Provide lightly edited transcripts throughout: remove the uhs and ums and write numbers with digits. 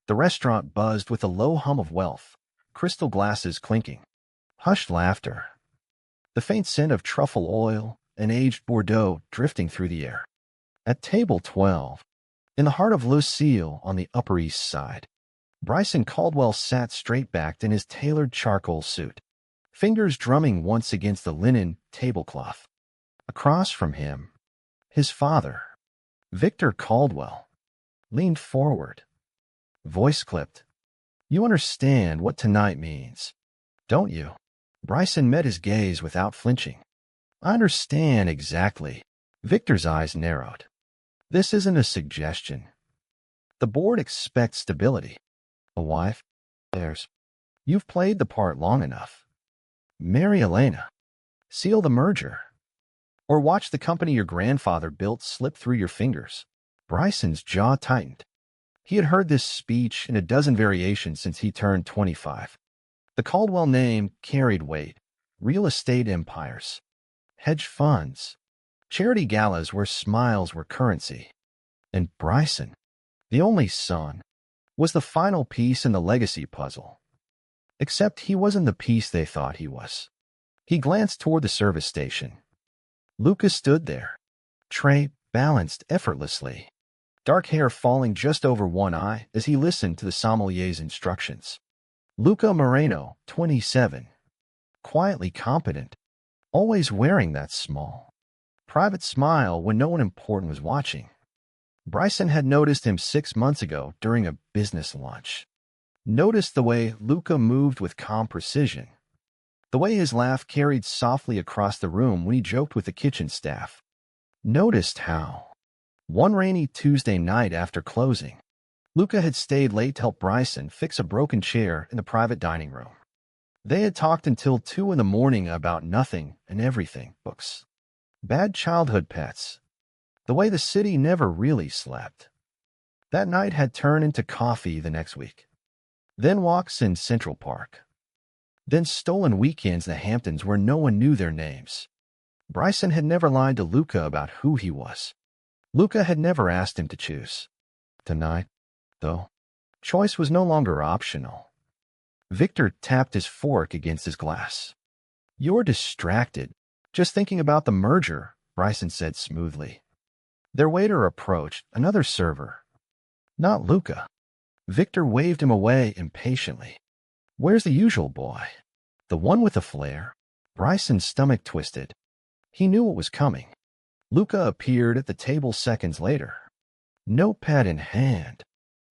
The restaurant buzzed with a low hum of wealth, crystal glasses clinking, hushed laughter, the faint scent of truffle oil and aged Bordeaux drifting through the air. At table 12, in the heart of Lucille on the Upper East Side, Bryson Caldwell sat straight-backed in his tailored charcoal suit, fingers drumming once against the linen tablecloth. Across from him, his father, Victor Caldwell, leaned forward, voice clipped. "You understand what tonight means, don't you?" Bryson met his gaze without flinching. "I understand exactly." Victor's eyes narrowed. "This isn't a suggestion. The board expects stability. A wife, heirs. You've played the part long enough. Marry Elena. Seal the merger. Or watch the company your grandfather built slip through your fingers." Bryson's jaw tightened. He had heard this speech in a dozen variations since he turned 25. The Caldwell name carried weight. Real estate empires, hedge funds, charity galas where smiles were currency. And Bryson, the only son, was the final piece in the legacy puzzle. Except he wasn't the piece they thought he was. He glanced toward the service station. Luca stood there, tray balanced effortlessly, dark hair falling just over one eye as he listened to the sommelier's instructions. Luca Moreno, 27, quietly competent, always wearing that small, private smile when no one important was watching. Bryson had noticed him 6 months ago during a business lunch. Noticed the way Luca moved with calm precision, the way his laugh carried softly across the room when he joked with the kitchen staff. Noticed how, one rainy Tuesday night after closing, Luca had stayed late to help Bryson fix a broken chair in the private dining room. They had talked until 2 in the morning about nothing and everything, books, bad childhood pets, the way the city never really slept. That night had turned into coffee the next week, then walks in Central Park, then stolen weekends in the Hamptons where no one knew their names. Bryson had never lied to Luca about who he was. Luca had never asked him to choose. Tonight, though, choice was no longer optional. Victor tapped his fork against his glass. "You're distracted, just thinking about the merger," Bryson said smoothly. Their waiter approached, another server. Not Luca. Victor waved him away impatiently. "Where's the usual boy? The one with the flair?" Bryson's stomach twisted. He knew what was coming. Luca appeared at the table seconds later, notepad in hand,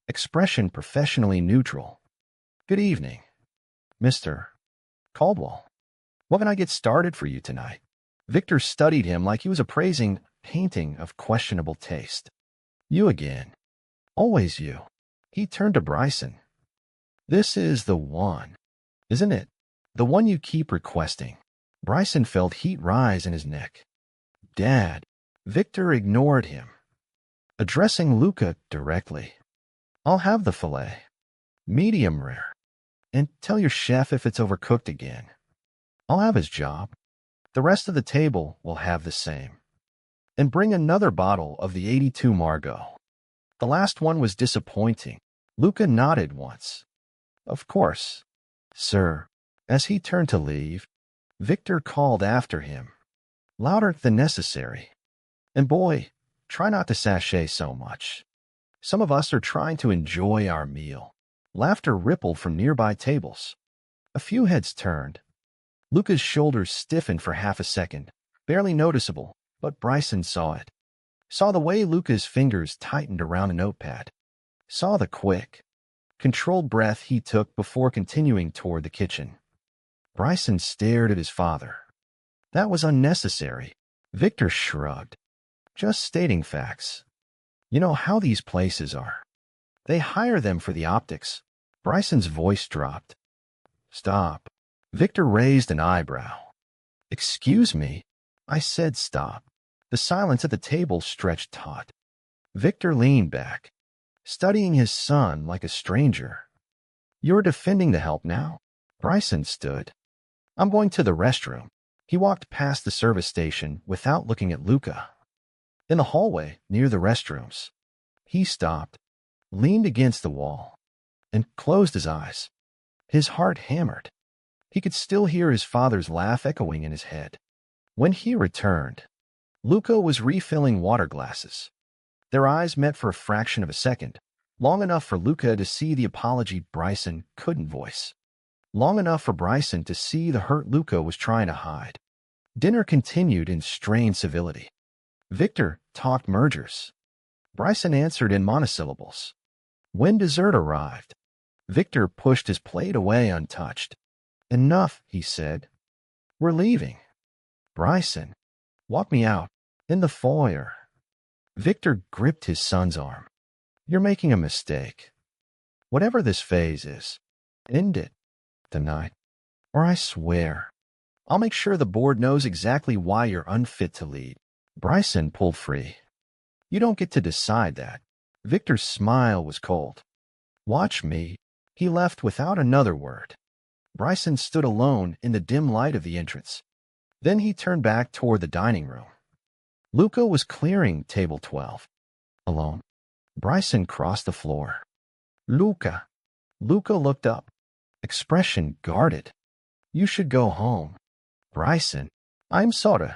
expression professionally neutral. "Good evening, Mr. Caldwell. What can I get started for you tonight?" Victor studied him like he was appraising a painting of questionable taste. "You again. Always you." He turned to Bryson. "This is the one, isn't it? The one you keep requesting." Bryson felt heat rise in his neck. "Dad." Victor ignored him, addressing Luca directly. "I'll have the filet, medium rare. And tell your chef if it's overcooked again. I'll have his job. The rest of the table will have the same. And bring another bottle of the 82 Margaux. The last one was disappointing." Luca nodded once. "Of course, sir." As he turned to leave, Victor called after him, louder than necessary. "And boy, try not to sashay so much. Some of us are trying to enjoy our meal." Laughter rippled from nearby tables. A few heads turned. Luca's shoulders stiffened for half a second, barely noticeable, but Bryson saw it. Saw the way Luca's fingers tightened around a notepad. Saw the quick, controlled breath he took before continuing toward the kitchen. Bryson stared at his father. "That was unnecessary." Victor shrugged. "Just stating facts. You know how these places are. They hire them for the optics." Bryson's voice dropped. "Stop." Victor raised an eyebrow. "Excuse me?" "I said stop." The silence at the table stretched taut. Victor leaned back, studying his son like a stranger. "You're defending the help now?" Bryson stood. "I'm going to the restroom." He walked past the service station without looking at Luca. In the hallway, near the restrooms, he stopped, leaned against the wall. and closed his eyes. His heart hammered. He could still hear his father's laugh echoing in his head. When he returned, Luca was refilling water glasses. Their eyes met for a fraction of a second, long enough for Luca to see the apology Bryson couldn't voice. Long enough for Bryson to see the hurt Luca was trying to hide. Dinner continued in strained civility. Victor talked mergers. Bryson answered in monosyllables. When dessert arrived, Victor pushed his plate away untouched. Enough, he said. We're leaving. Bryson, walk me out. In the foyer. Victor gripped his son's arm. You're making a mistake. Whatever this phase is, end it tonight, or I swear, I'll make sure the board knows exactly why you're unfit to lead. Bryson pulled free. You don't get to decide that. Victor's smile was cold. Watch me. He left without another word. Bryson stood alone in the dim light of the entrance. Then he turned back toward the dining room. Luca was clearing table 12. Alone. Bryson crossed the floor. Luca. Luca looked up. Expression guarded. You should go home. Bryson. I'm sorry.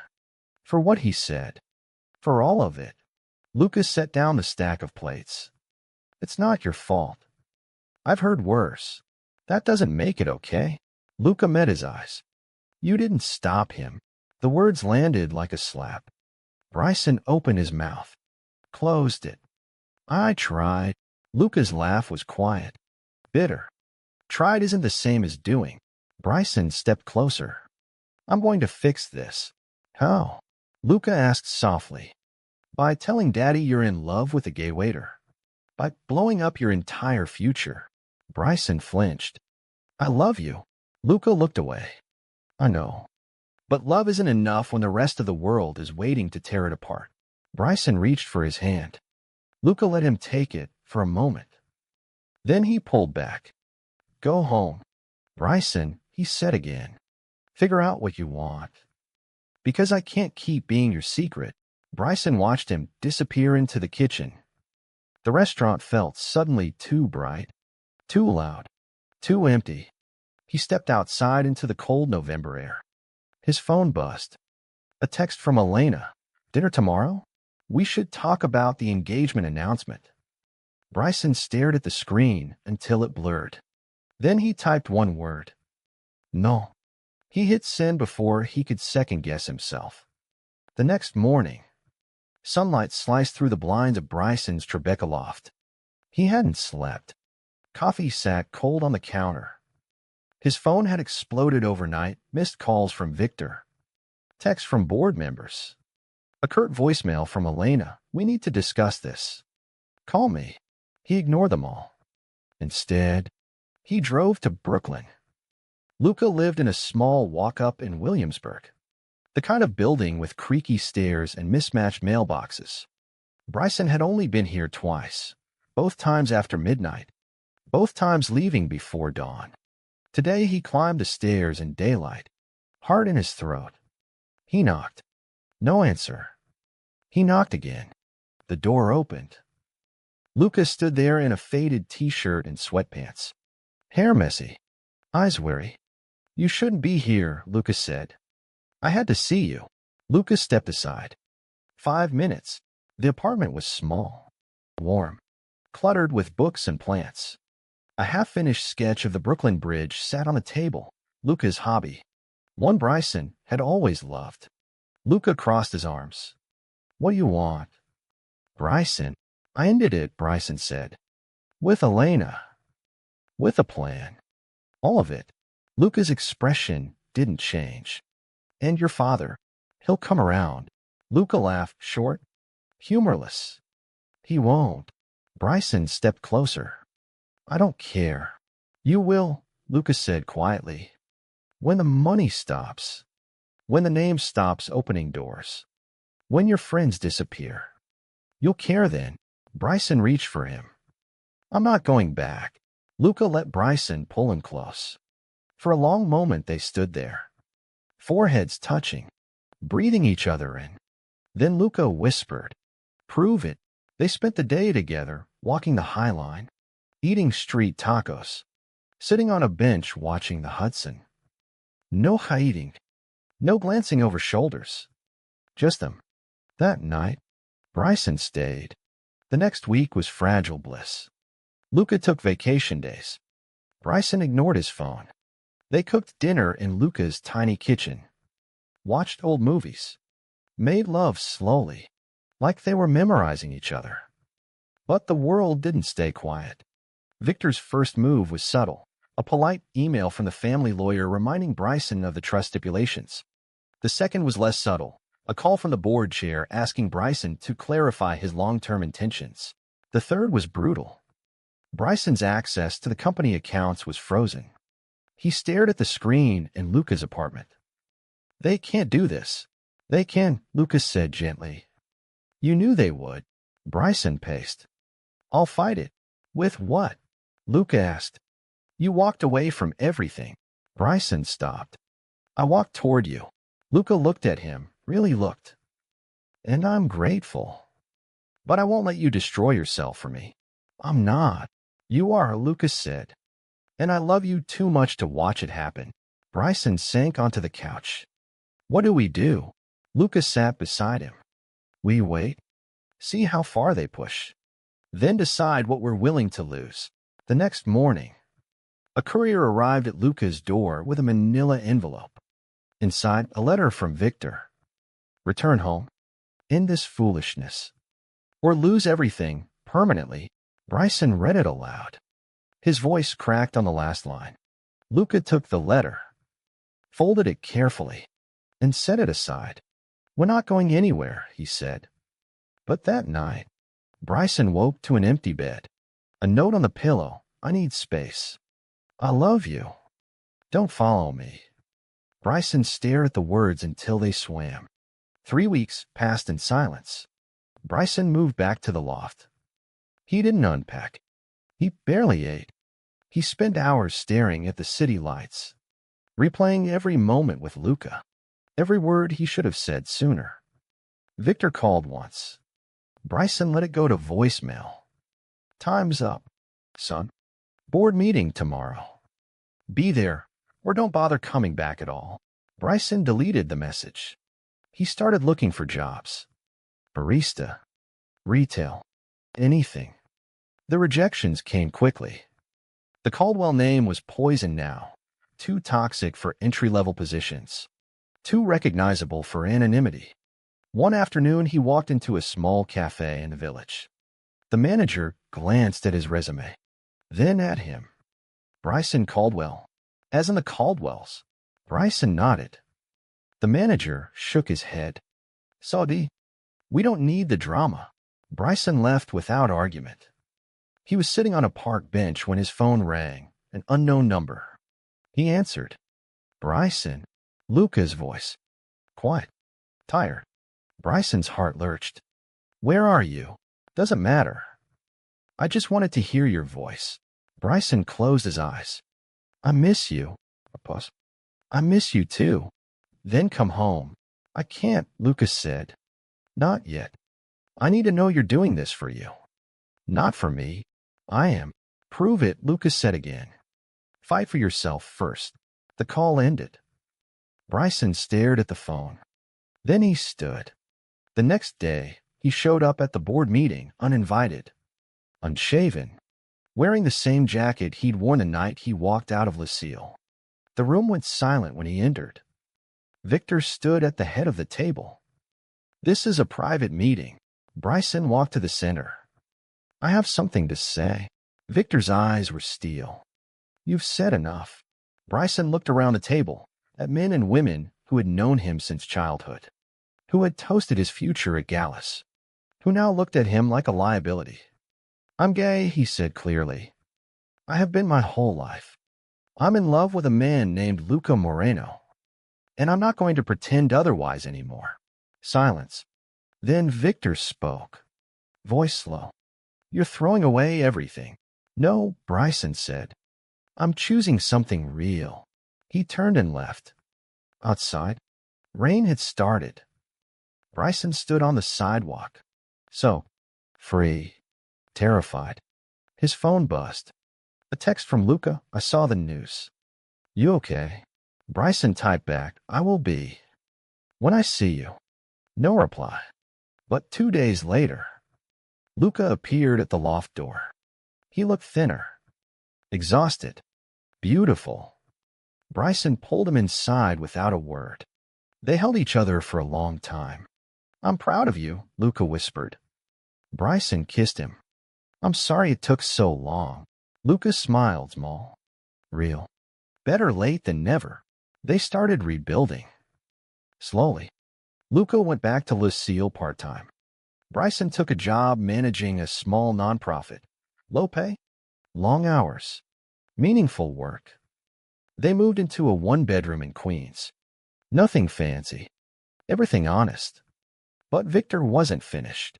For what he said. For all of it. Luca set down the stack of plates. It's not your fault. I've heard worse. That doesn't make it okay. Luca met his eyes. You didn't stop him. The words landed like a slap. Bryson opened his mouth. Closed it. I tried. Luca's laugh was quiet. Bitter. Tried isn't the same as doing. Bryson stepped closer. I'm going to fix this. How? Luca asked softly. By telling Daddy you're in love with a gay waiter. By blowing up your entire future. Bryson flinched. I love you. Luca looked away. I know. But love isn't enough when the rest of the world is waiting to tear it apart. Bryson reached for his hand. Luca let him take it for a moment. Then he pulled back. Go home. Bryson, he said again. Figure out what you want. Because I can't keep being your secret. Bryson watched him disappear into the kitchen. The restaurant felt suddenly too bright, too loud, too empty. He stepped outside into the cold November air. His phone buzzed. A text from Elena. Dinner tomorrow? We should talk about the engagement announcement. Bryson stared at the screen until it blurred. Then he typed one word. No. He hit send before he could second-guess himself. The next morning, sunlight sliced through the blinds of Bryson's Tribeca loft. He hadn't slept. Coffee sat cold on the counter. His phone had exploded overnight, missed calls from Victor. Texts from board members. A curt voicemail from Elena. We need to discuss this. Call me. He ignored them all. Instead, he drove to Brooklyn. Luca lived in a small walk-up in Williamsburg. The kind of building with creaky stairs and mismatched mailboxes. Bryson had only been here twice, both times after midnight, both times leaving before dawn. Today he climbed the stairs in daylight, heart in his throat. He knocked. No answer. He knocked again. The door opened. Luca stood there in a faded t-shirt and sweatpants. Hair messy. Eyes weary. You shouldn't be here, Luca said. I had to see you. Luca stepped aside. 5 minutes. The apartment was small, warm, cluttered with books and plants. A half-finished sketch of the Brooklyn Bridge sat on the table, Luca's hobby. One Bryson had always loved. Luca crossed his arms. What do you want? Bryson. I ended it, Bryson said. With Elena. With a plan. All of it. Luca's expression didn't change. And your father. He'll come around. Luca laughed, short, humorless. He won't. Bryson stepped closer. I don't care. You will, Luca said quietly. When the money stops. When the name stops opening doors. When your friends disappear. You'll care then. Bryson reached for him. I'm not going back. Luca let Bryson pull him close. For a long moment they stood there. Foreheads touching. Breathing each other in. Then Luca whispered. Prove it. They spent the day together, walking the High Line. eating street tacos, sitting on a bench watching the Hudson. No hiding, no glancing over shoulders. Just them. That night, Bryson stayed. The next week was fragile bliss. Luca took vacation days. Bryson ignored his phone. They cooked dinner in Luca's tiny kitchen, watched old movies, made love slowly, like they were memorizing each other. But the world didn't stay quiet. Victor's first move was subtle, a polite email from the family lawyer reminding Bryson of the trust stipulations. The second was less subtle, a call from the board chair asking Bryson to clarify his long-term intentions. The third was brutal. Bryson's access to the company accounts was frozen. He stared at the screen in Luca's apartment. "They can't do this." "They can," Lucas said gently. "You knew they would." Bryson paced. "I'll fight it." "With what?" Luca asked. "You walked away from everything." Bryson stopped. "I walked toward you." Luca looked at him, really looked. "And I'm grateful. But I won't let you destroy yourself for me." "I'm not." "You are," Lucas said. "And I love you too much to watch it happen." Bryson sank onto the couch. "What do we do?" Lucas sat beside him. "We wait. See how far they push. Then decide what we're willing to lose." The next morning, a courier arrived at Luca's door with a manila envelope. Inside, a letter from Victor. "Return home. End this foolishness. Or lose everything, permanently." Bryson read it aloud. His voice cracked on the last line. Luca took the letter, folded it carefully, and set it aside. "We're not going anywhere," he said. But that night, Bryson woke to an empty bed. A note on the pillow. "I need space. I love you. Don't follow me." Bryson stared at the words until they swam. 3 weeks passed in silence. Bryson moved back to the loft. He didn't unpack. He barely ate. He spent hours staring at the city lights, replaying every moment with Luca, every word he should have said sooner. Victor called once. Bryson let it go to voicemail. "Time's up, son. Board meeting tomorrow. Be there, or don't bother coming back at all." Bryson deleted the message. He started looking for jobs. Barista, retail, anything. The rejections came quickly. The Caldwell name was poison now, too toxic for entry-level positions, too recognizable for anonymity. One afternoon, he walked into a small cafe in the village. The manager glanced at his resume, then at him. "Bryson Caldwell, as in the Caldwells." Bryson nodded. The manager shook his head. "Saudi, we don't need the drama." Bryson left without argument. He was sitting on a park bench when his phone rang, an unknown number. He answered. "Bryson." Luca's voice. "Quiet. Tired." Bryson's heart lurched. "Where are you?" "Doesn't matter. I just wanted to hear your voice." Bryson closed his eyes. "I miss you." A pause. "I miss you too." "Then come home." "I can't," Lucas said. "Not yet. I need to know you're doing this for you." "Not for me. I am." "Prove it," Lucas said again. "Fight for yourself first." The call ended. Bryson stared at the phone. Then he stood. The next day, he showed up at the board meeting, uninvited, unshaven, wearing the same jacket he'd worn the night he walked out of Lucille. The room went silent when he entered. Victor stood at the head of the table. "This is a private meeting." Bryson walked to the center. "I have something to say." Victor's eyes were steel. "You've said enough." Bryson looked around the table, at men and women who had known him since childhood, who had toasted his future at Gallus, who now looked at him like a liability. "I'm gay," he said clearly. "I have been my whole life. I'm in love with a man named Luca Moreno, and I'm not going to pretend otherwise anymore." Silence. Then Victor spoke, voice slow. "You're throwing away everything." "No," Bryson said. "I'm choosing something real." He turned and left. Outside, rain had started. Bryson stood on the sidewalk. So, free, terrified, His phone buzzed. A text from Luca. I saw the news. You okay? Bryson typed back, I will be. When I see you. No reply. But 2 days later, Luca appeared at the loft door. He looked thinner, exhausted, beautiful. Bryson pulled him inside without a word. They held each other for a long time. I'm proud of you, Luca whispered. Bryson kissed him. I'm sorry it took so long. Luca smiled small. Real. Better late than never. They started rebuilding. Slowly. Luca went back to Lucille part-time. Bryson took a job managing a small nonprofit. Low pay, long hours, meaningful work. They moved into a one-bedroom in Queens. Nothing fancy. Everything honest. But Victor wasn't finished.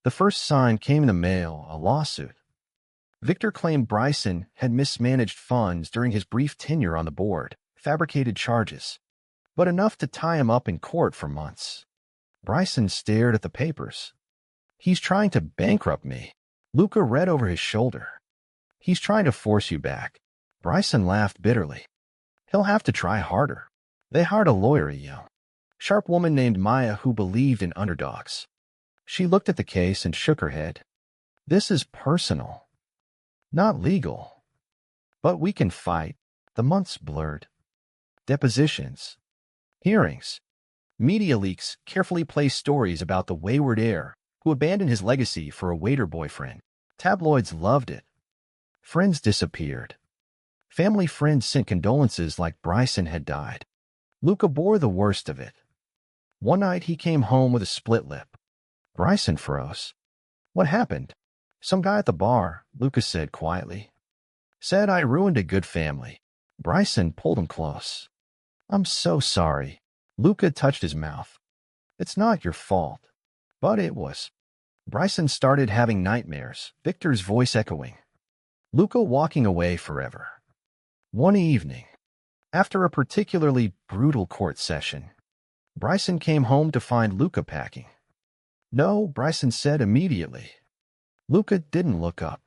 The first sign came in the mail, a lawsuit. Victor claimed Bryson had mismanaged funds during his brief tenure on the board, fabricated charges, but enough to tie him up in court for months. Bryson stared at the papers. He's trying to bankrupt me. Luca read over his shoulder. He's trying to force you back. Bryson laughed bitterly. He'll have to try harder. They hired a lawyer, a young, sharp woman named Maya who believed in underdogs. She looked at the case and shook her head. This is personal, not legal. But we can fight. The months blurred. Depositions, hearings, media leaks carefully placed stories about the wayward heir who abandoned his legacy for a waiter boyfriend. Tabloids loved it. Friends disappeared. Family friends sent condolences like Bryson had died. Luca bore the worst of it. One night he came home with a split lip. Bryson froze. What happened? Some guy at the bar, Luca said quietly. Said I ruined a good family. Bryson pulled him close. I'm so sorry. Luca touched his mouth. It's not your fault. But it was. Bryson started having nightmares, Victor's voice echoing. Luca walking away forever. One evening, after a particularly brutal court session, Bryson came home to find Luca packing. No, Bryson said immediately. Luca didn't look up.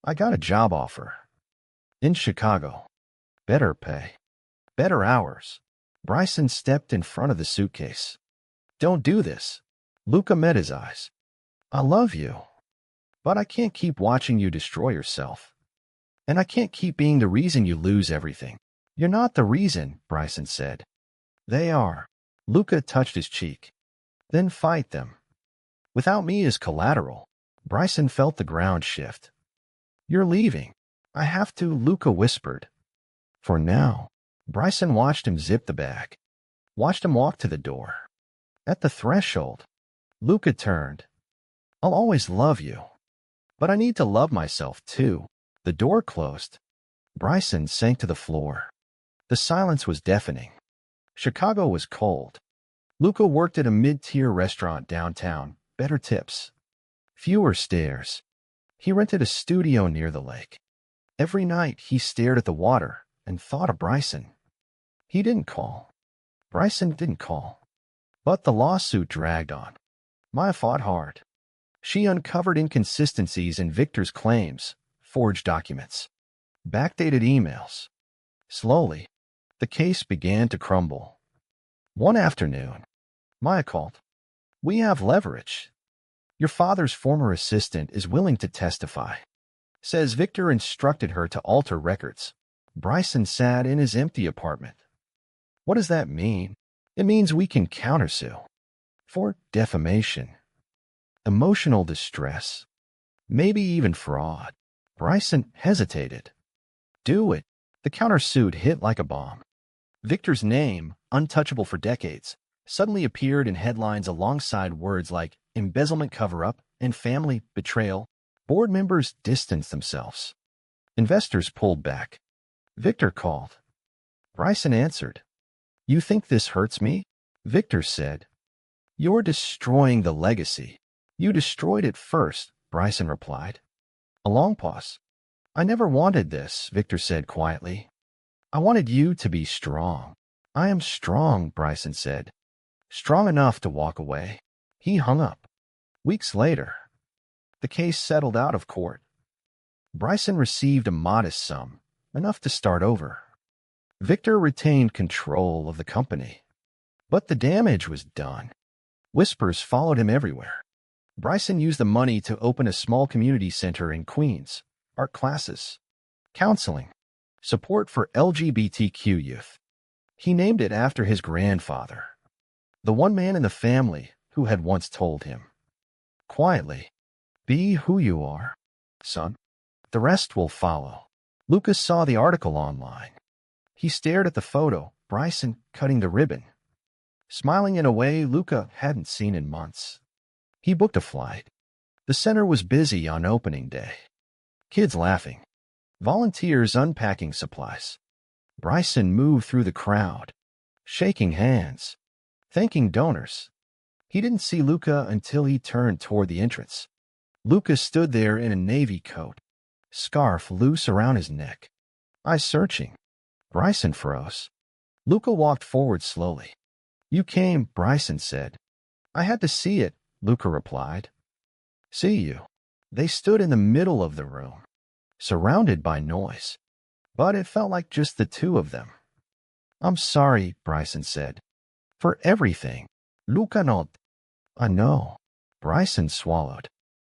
I got a job offer. In Chicago. Better pay. Better hours. Bryson stepped in front of the suitcase. Don't do this. Luca met his eyes. I love you. But I can't keep watching you destroy yourself. And I can't keep being the reason you lose everything. You're not the reason, Bryson said. They are. Luca touched his cheek. Then fight them. Without me as collateral. Bryson felt the ground shift. You're leaving. I have to, Luca whispered. For now. Bryson watched him zip the bag. Watched him walk to the door. At the threshold, Luca turned. I'll always love you. But I need to love myself too. The door closed. Bryson sank to the floor. The silence was deafening. Chicago was cold. Luca worked at a mid-tier restaurant downtown, better tips. Fewer stairs. He rented a studio near the lake. Every night he stared at the water and thought of Bryson. He didn't call. Bryson didn't call. But the lawsuit dragged on. Maya fought hard. She uncovered inconsistencies in Victor's claims, forged documents, backdated emails. Slowly, the case began to crumble. One afternoon, Maya called. We have leverage. Your father's former assistant is willing to testify. Says Victor instructed her to alter records. Bryson sat in his empty apartment. What does that mean? It means we can countersue. For defamation. Emotional distress. Maybe even fraud. Bryson hesitated. Do it. The countersuit hit like a bomb. Victor's name, untouchable for decades, suddenly appeared in headlines alongside words like embezzlement cover-up and family betrayal. Board members distanced themselves. Investors pulled back. Victor called. Bryson answered. You think this hurts me? Victor said. You're destroying the legacy. You destroyed it first, Bryson replied. A long pause. I never wanted this, Victor said quietly. I wanted you to be strong. I am strong, Bryson said. Strong enough to walk away. He hung up. Weeks later, the case settled out of court. Bryson received a modest sum, enough to start over. Victor retained control of the company. But the damage was done. Whispers followed him everywhere. Bryson used the money to open a small community center in Queens, art classes, counseling, support for LGBTQ youth. He named it after his grandfather, the one man in the family who had once told him, quietly, "Be who you are, son. The rest will follow." Lucas saw the article online. He stared at the photo, Bryson cutting the ribbon, smiling in a way Luca hadn't seen in months. He booked a flight. The center was busy on opening day. Kids laughing, volunteers unpacking supplies. Bryson moved through the crowd, shaking hands, thanking donors. He didn't see Luca until he turned toward the entrance. Luca stood there in a navy coat, scarf loose around his neck, eyes searching. Bryson froze. Luca walked forward slowly. "You came," Bryson said. "I had to see it," Luca replied. "See you." They stood in the middle of the room, surrounded by noise, but it felt like just the two of them. "I'm sorry," Bryson said, "for everything." Luca nodded. "I know." Bryson swallowed.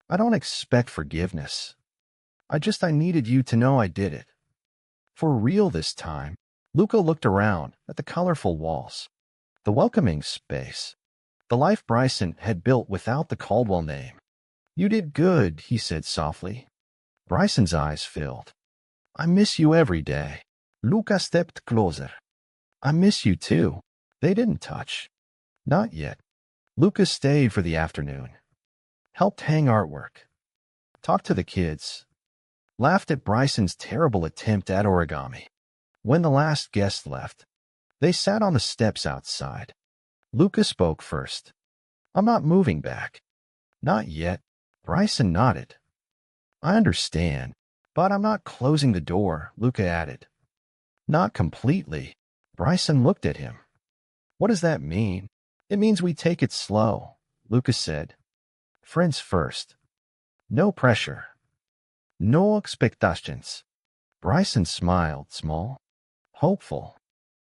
"I don't expect forgiveness. I needed you to know I did it. For real this time." Luca looked around at the colorful walls, the welcoming space, the life Bryson had built without the Caldwell name. "You did good," he said softly. Bryson's eyes filled. "I miss you every day." Luca stepped closer. "I miss you too." They didn't touch. Not yet. Luca stayed for the afternoon, helped hang artwork, talked to the kids, laughed at Bryson's terrible attempt at origami. When the last guest left, they sat on the steps outside. Luca spoke first. "I'm not moving back." "Not yet." Bryson nodded. "I understand, but I'm not closing the door," Luca added. "Not completely." Bryson looked at him. "What does that mean?" "It means we take it slow," Luca said. "Friends first. No pressure. No expectations." Bryson smiled, small, hopeful.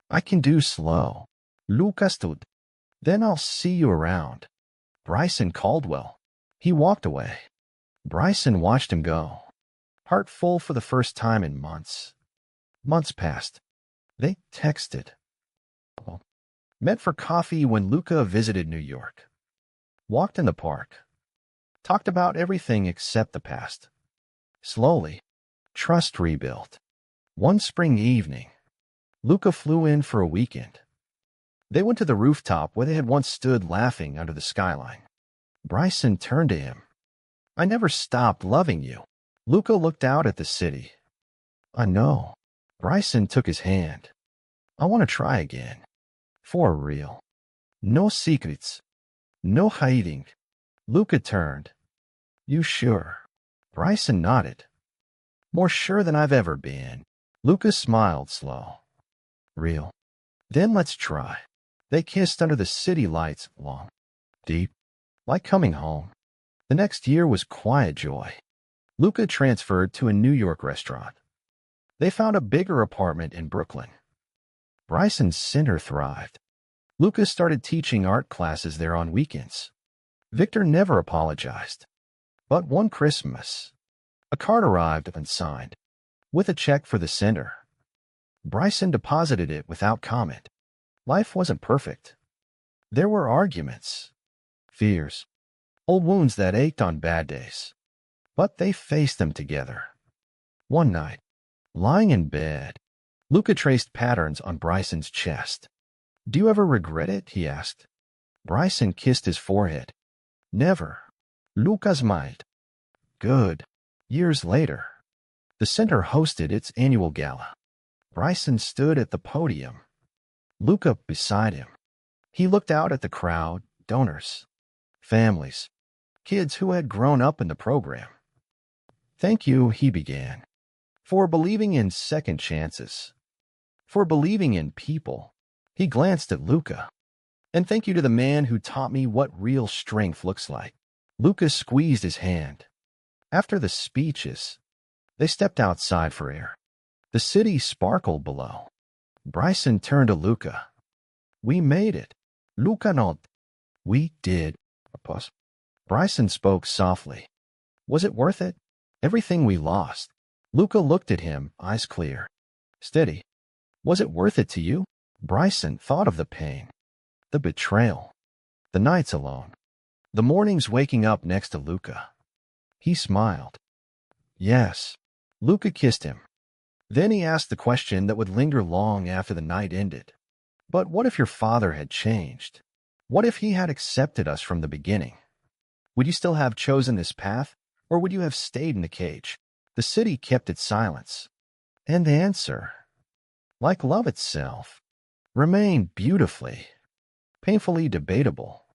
"I can do slow." Luca stood. "Then I'll see you around." Bryson Caldwell. He walked away. Bryson watched him go, heart full for the first time in months. Months passed. They texted. Met for coffee when Luca visited New York. Walked in the park. Talked about everything except the past. Slowly, trust rebuilt. One spring evening, Luca flew in for a weekend. They went to the rooftop where they had once stood laughing under the skyline. Bryson turned to him. "I never stopped loving you." Luca looked out at the city. "I know." Bryson took his hand. "I want to try again. For real. No secrets. No hiding." Luca turned. "You sure?" Bryson nodded. "More sure than I've ever been." Luca smiled slow. "Real. Then let's try." They kissed under the city lights, long, deep, like coming home. The next year was quiet joy. Luca transferred to a New York restaurant. They found a bigger apartment in Brooklyn. Bryson's center thrived. Luca started teaching art classes there on weekends. Victor never apologized. But one Christmas, a card arrived unsigned, with a check for the center. Bryson deposited it without comment. Life wasn't perfect. There were arguments, fears, old wounds that ached on bad days. But they faced them together. One night, lying in bed, Luca traced patterns on Bryson's chest. "Do you ever regret it?" he asked. Bryson kissed his forehead. "Never." Luca smiled. "Good." Years later, the center hosted its annual gala. Bryson stood at the podium, Luca beside him. He looked out at the crowd, donors, families, kids who had grown up in the program. "Thank you," he began, "for believing in second chances, for believing in people." He glanced at Luca. "And thank you to the man who taught me what real strength looks like." Luca squeezed his hand. After the speeches, They stepped outside for air. The city sparkled below. Bryson turned to Luca. We made it. Luca nodded. We did. A pause. Bryson spoke softly. Was it worth it? Everything we lost. Luca looked at him, eyes clear. Steady. Was it worth it to you? Bryson thought of the pain, the betrayal, the nights alone, the mornings waking up next to Luca. He smiled. Yes. Luca kissed him. Then he asked the question that would linger long after the night ended. But what if your father had changed? What if he had accepted us from the beginning? Would you still have chosen this path, or would you have stayed in the cage? The city kept its silence. And the answer, like love itself, remained beautifully, painfully debatable.